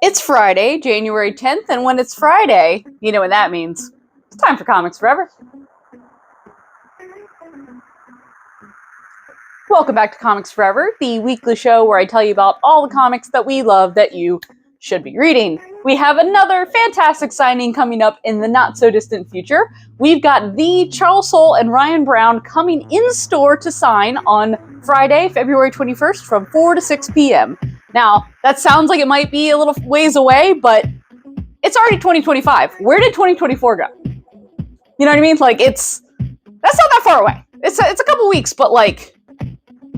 It's Friday, January 10th, and when it's Friday, you know what that means. It's time for Comics Forever. Welcome back to Comics Forever, the weekly show where I tell you about all the comics that we love that you should be reading. We have another fantastic signing coming up in the not-so-distant future. We've got the Charles Soule and Ryan Browne coming in store to sign on Friday, February 21st from 4 to 6 p.m. Now, that sounds like it might be a little ways away, but it's already 2025. Where did 2024 go? You know what I mean? That's not that far away. It's a couple weeks, but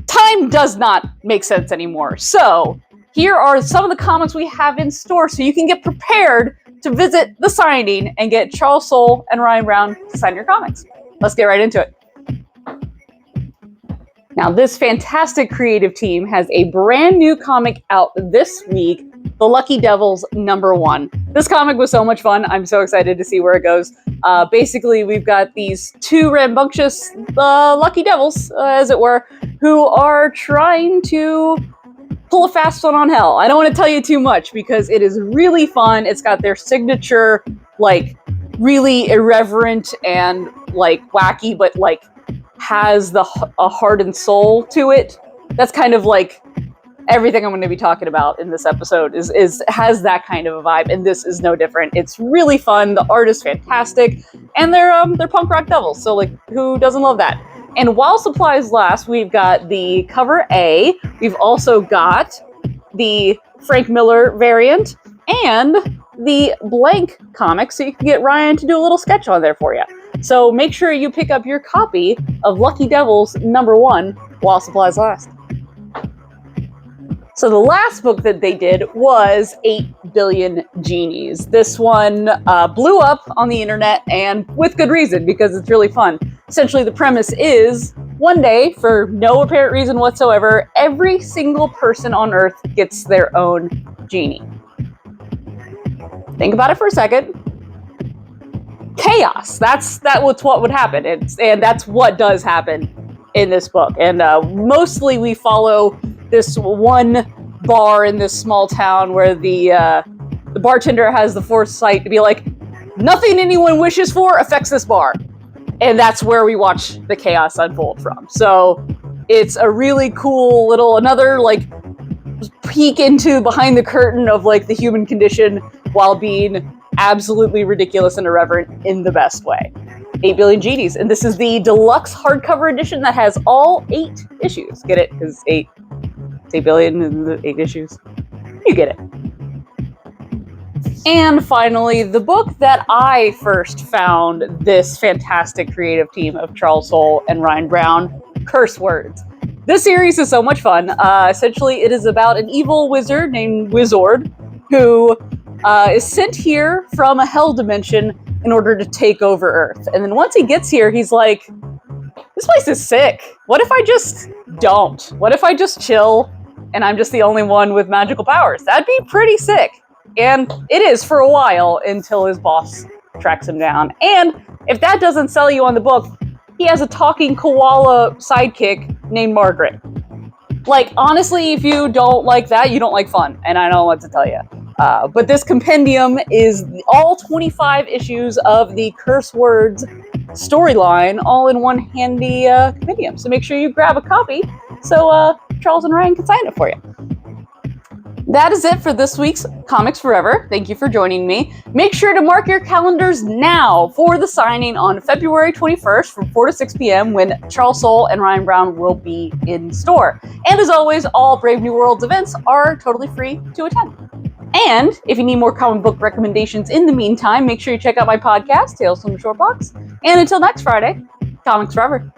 time does not make sense anymore. So here are some of the comics we have in store so you can get prepared to visit the signing and get Charles Soule and Ryan Browne to sign your comics. Let's get right into it. Now, this fantastic creative team has a brand new comic out this week, The Lucky Devils #1. This comic was so much fun. I'm so excited to see where it goes. Basically, we've got these two rambunctious lucky devils, as it were, who are trying to pull a fast one on hell. I don't want to tell you too much because it is really fun. It's got their signature, really irreverent and wacky, but has a heart and soul to it. That's kind of everything I'm going to be talking about in this episode has that kind of a vibe, and this is no different. It's really fun. The art is fantastic, and they're punk rock devils. So who doesn't love that? And while supplies last, we've got the cover A. We've also got the Frank Miller variant and the blank comic, so you can get Ryan to do a little sketch on there for you. So make sure you pick up your copy of Lucky Devils #1 while supplies last. So the last book that they did was 8 Billion Genies. This one blew up on the internet, and with good reason, because it's really fun. Essentially, the premise is, one day, for no apparent reason whatsoever, every single person on Earth gets their own genie. Think about it for a second. Chaos. That's what would happen, and that's what does happen in this book. And mostly we follow this one bar in this small town where the bartender has the foresight to be like, nothing anyone wishes for affects this bar. And that's where we watch the chaos unfold from. So it's a really cool little, another peek into behind the curtain of the human condition while being absolutely ridiculous and irreverent in the best way. 8 Billion Genies. And this is the deluxe hardcover edition that has all 8 issues. Get it? Because 8 billion and the 8 issues. You get it. And finally, the book that I first found this fantastic creative team of Charles Soule and Ryan Browne, Curse Words. This series is so much fun. Essentially, it is about an evil wizard named Wizard who is sent here from a hell dimension in order to take over Earth. And then once he gets here, he's like, this place is sick. What if I just don't? What if I just chill and I'm just the only one with magical powers? That'd be pretty sick. And it is for a while until his boss tracks him down. And if that doesn't sell you on the book, he has a talking koala sidekick named Margaret. Honestly, if you don't like that, you don't like fun. And I don't know what to tell you. But this compendium is all 25 issues of the Curse Words storyline all in one handy compendium. So make sure you grab a copy so Charles and Ryan can sign it for you. That is it for this week's Comics Forever. Thank you for joining me. Make sure to mark your calendars now for the signing on February 21st from 4 to 6 p.m. when Charles Soule and Ryan Browne will be in store. And as always, all Brave New Worlds events are totally free to attend. And if you need more comic book recommendations in the meantime, make sure you check out my podcast, Tales from the Short Box. And until next Friday, Comics Forever.